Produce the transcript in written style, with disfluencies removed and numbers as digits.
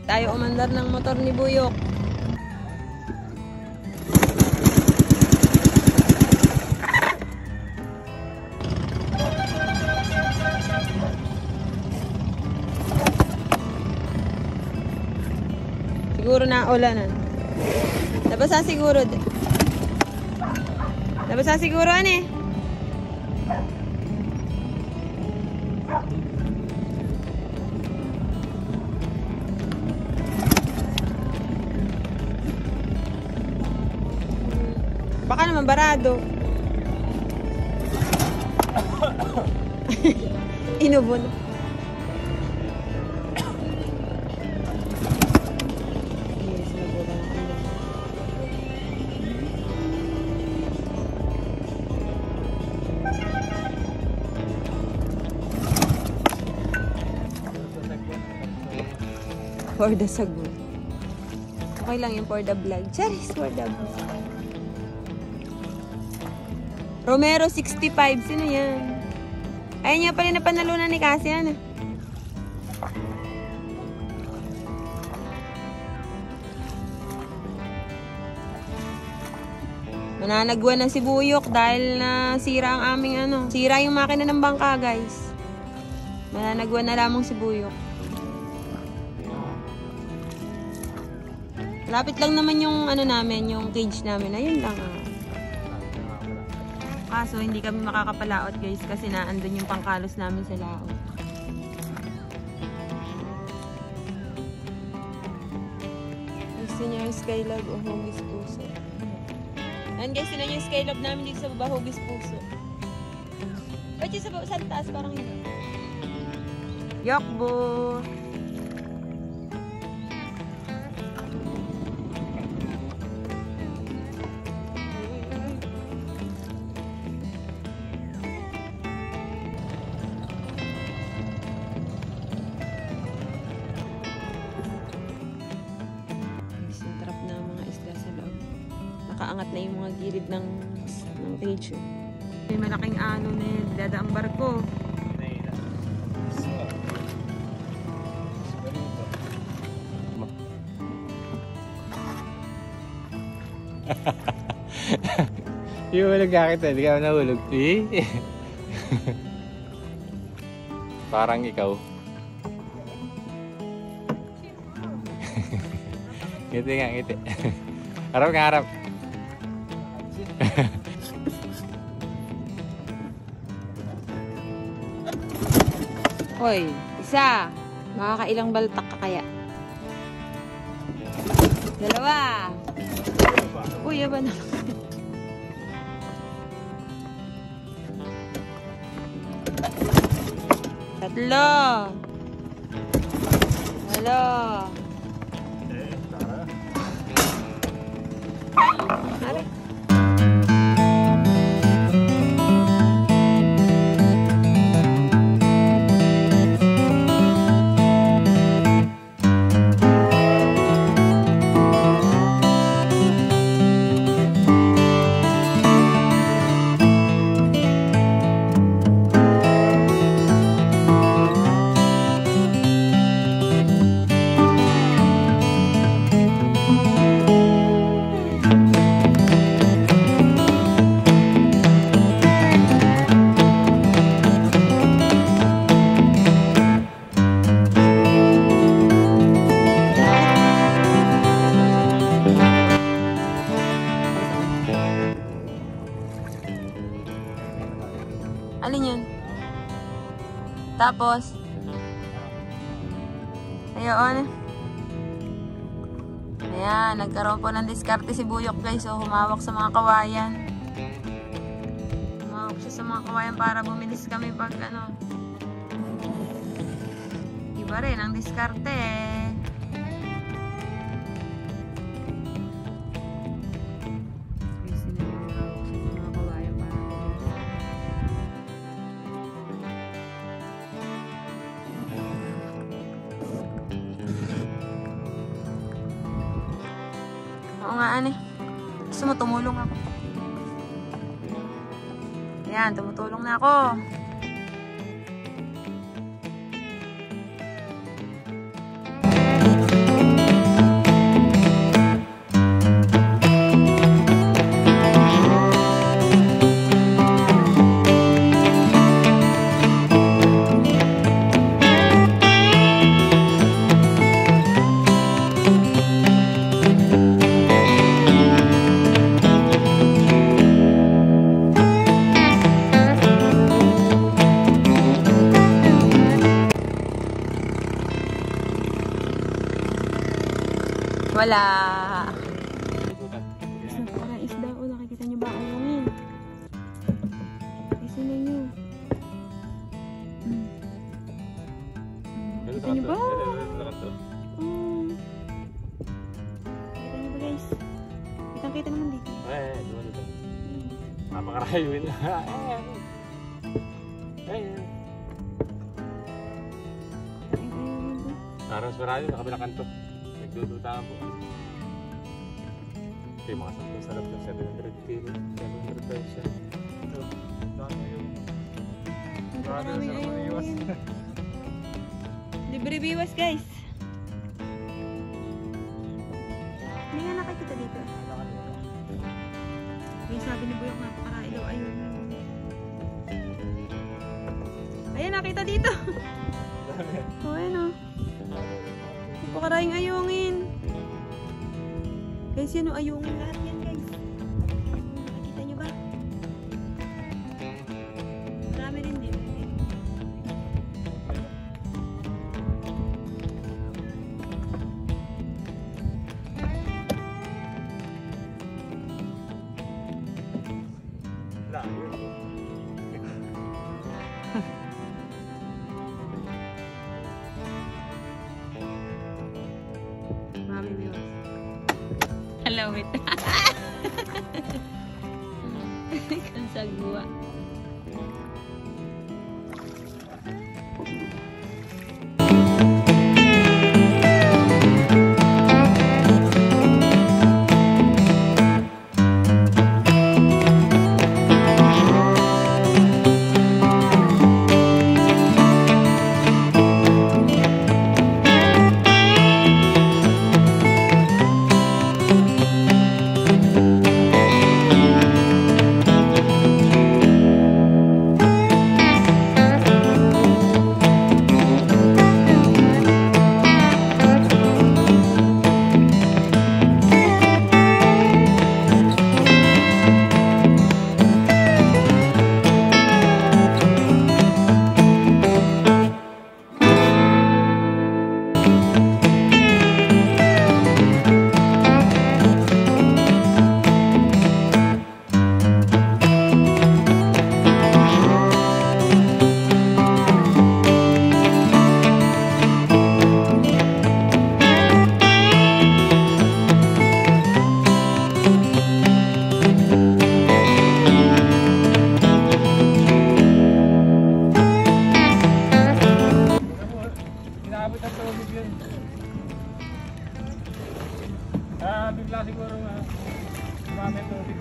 tayo umandar ng motor ni Buyok. Siguro na ulanan. Nabasa siguro. Nabasa siguro ani. Baka naman barado. Inubon. For the sagot. Okay lang yung for the vlog. Charis, for the vlog. Romero 65. Sino yan? Ayun niya pala na panalunan ni Cassian. Mananagwan na si Buyok dahil na sira ang aming ano. Sira yung makina ng bangka, guys. Mananagwan na lamang si Buyok. Lapit lang naman yung ano namin, yung cage namin. Ayun lang ah. Kaso hindi kami makakapalaot guys kasi naandun yung pangkalos namin sa laot. Gusto niya yung Skylab o Hugis Puso. Ayan guys, sila yung Skylab namin dito sa baba, Hugis Puso. Ba't yung sa taas parang hindi? Yokbo! Nakaangat na yung mga gilid ng cage. May malaking ano na yun, dadaang barko. Yung hulog kakita, hindi ka nahulog. Parang ikaw. Ngiti nga, ngiti. Harap nga, harap. Hoy, isa. Makakailang baltak ka kaya? Dalawa. Uy, aba na. Tatlo. Halo. Are. Alin yun? Tapos, ayun. Ayan, nagkaroon po ng diskarte si Buyok guys. So, humawak sa mga kawayan. Humawak siya sa mga kawayan para bumilis kami pag ano. Iba rin ang diskarte eh. Oo nga, ane. Gusto mo tumulong ako. Ayan, tumutulong na ako. Wala. Ikutan. Guys, napakarang isda. O, nakikita niyo ba? Ayungin. Guys, yun nyo. Nakikita niyo ba? Nakikita niyo ba, guys? Kitang-kita naman dito. Napakarayuin na. Parang sarado sa kabilang kanto. Nagdudutaan po. Ito yung mga sampung sarap ng 700 kilo. 700 pesos yan. Ito. Dami yung... Maraming ayungin. Libre biwas, guys. Hindi nga nakikita dito. Yung sabi ni Buyok, napakarailaw. Ayun. Ayan, nakita dito. O, ayan o. Napakaraming ayungin. Guys, yan o, ayungin lahat yan, guys. Nakikita nyo ba? Marami rin din. Mami Miwas. Hello, wait. Kansagwa. Bigla siguro sumamit tubig.